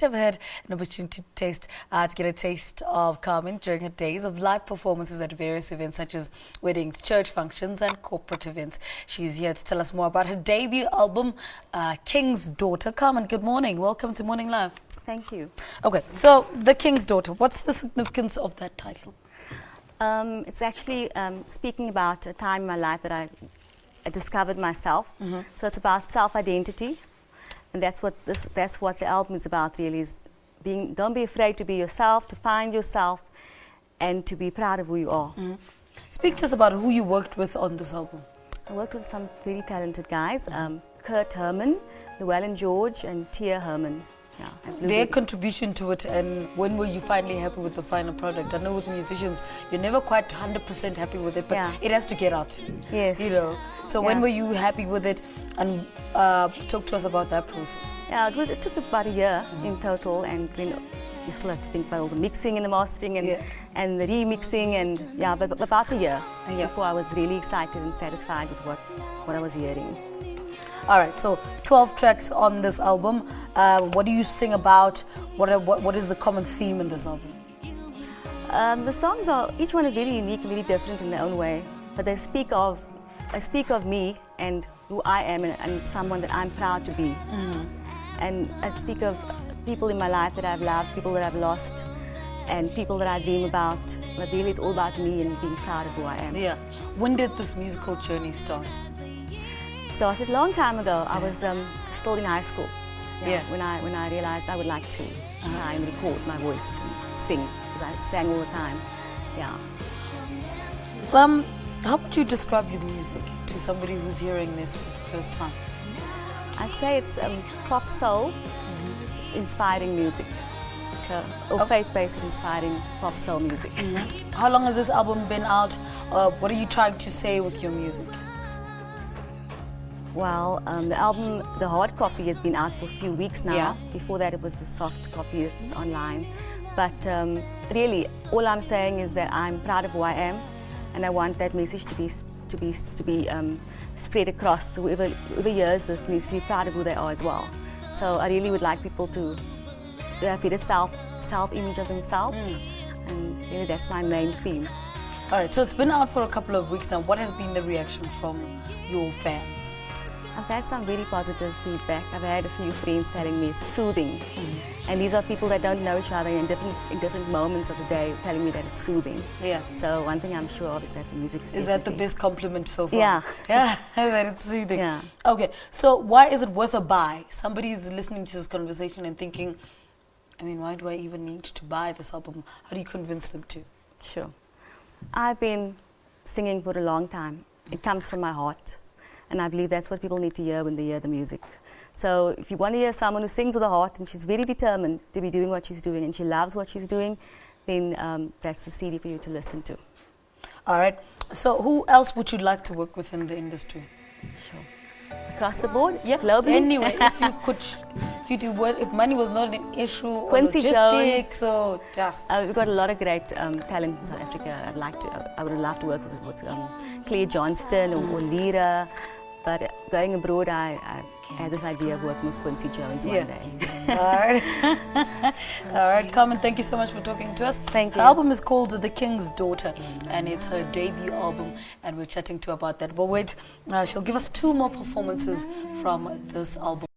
might have had an opportunity to get a taste of Carmen during her days of live performances at various events such as weddings, church functions and corporate events. She's here to tell us more about her debut album, King's Daughter. Carmen, good morning. Welcome to Morning Live. Thank you. Okay, so The King's Daughter, what's the significance of that title? It's actually speaking about a time in my life that I discovered myself. So it's about self-identity, and that's what the album is about. Really, is don't be afraid to be yourself, to find yourself, and to be proud of who you are. Speak to us about who you worked with on this album. I worked with some very talented guys: Kurt Herman, Llewellyn George, and Tia Herman. Yeah, their contribution to it, and when were you finally happy with the final product? I know with musicians, you're never quite 100% happy with it, but it has to get out. Yes. You know. So when were you happy with it? And talk to us about that process. Yeah, it took about a year in total, and then you still have to think about all the mixing and the mastering and the remixing, and but about a year before I was really excited and satisfied with what I was hearing. All right, so 12 tracks on this album. What do you sing about? What is the common theme in this album? The songs each one is very unique, very different in their own way, but they speak of me and who I am, and someone that I'm proud to be. And I speak of people in my life that I've loved, people that I've lost, and people that I dream about. But really, it's all about me and being proud of who I am. Yeah. When did this musical journey start? Started a long time ago. I was still in high school. When I realized I would like to try and record my voice and sing, because I sang all the time. Yeah. How would you describe your music to somebody who's hearing this for the first time? I'd say it's pop soul, inspiring music. Or faith-based inspiring pop soul music. How long has this album been out? What are you trying to say with your music? Well, the album, the hard copy, has been out for a few weeks now. Before that, it was the soft copy that's online. But really, all I'm saying is that I'm proud of who I am, and I want that message to be spread across. So whoever hears this needs to be proud of who they are as well. So I really would like people to have a self-image of themselves, and really that's my main theme. All right, so it's been out for a couple of weeks now. What has been the reaction from your fans? I've had some very positive feedback. I've had a few friends telling me it's soothing. And these are people that don't know each other in different moments of the day telling me that it's soothing. Yeah. So one thing I'm sure of is that the music is that the best compliment so far? Yeah. Yeah, that it's soothing. Yeah. Okay, so why is it worth a buy? Somebody's listening to this conversation and thinking, I mean, why do I even need to buy this album? How do you convince them to? Sure. I've been singing for a long time. It comes from my heart. And I believe that's what people need to hear when they hear the music. So if you want to hear someone who sings with a heart and she's very determined to be doing what she's doing and she loves what she's doing, then that's the CD for you to listen to. All right. So who else would you like to work with in the industry? Sure. Across the board? Yeah. Globally? Anyway, if you could, if money was not an issue, or Quincy logistics, Jones. or just... we've got a lot of great talent in South Africa. I would love to work with Claire Johnston or Lira. But going abroad, I had this idea of working with Quincy Jones one day. All right. All right, Carmen, thank you so much for talking to us. Thank you. Her album is called The King's Daughter, and it's her debut album, and we're chatting to her about that. But wait, she'll give us 2 more performances from this album.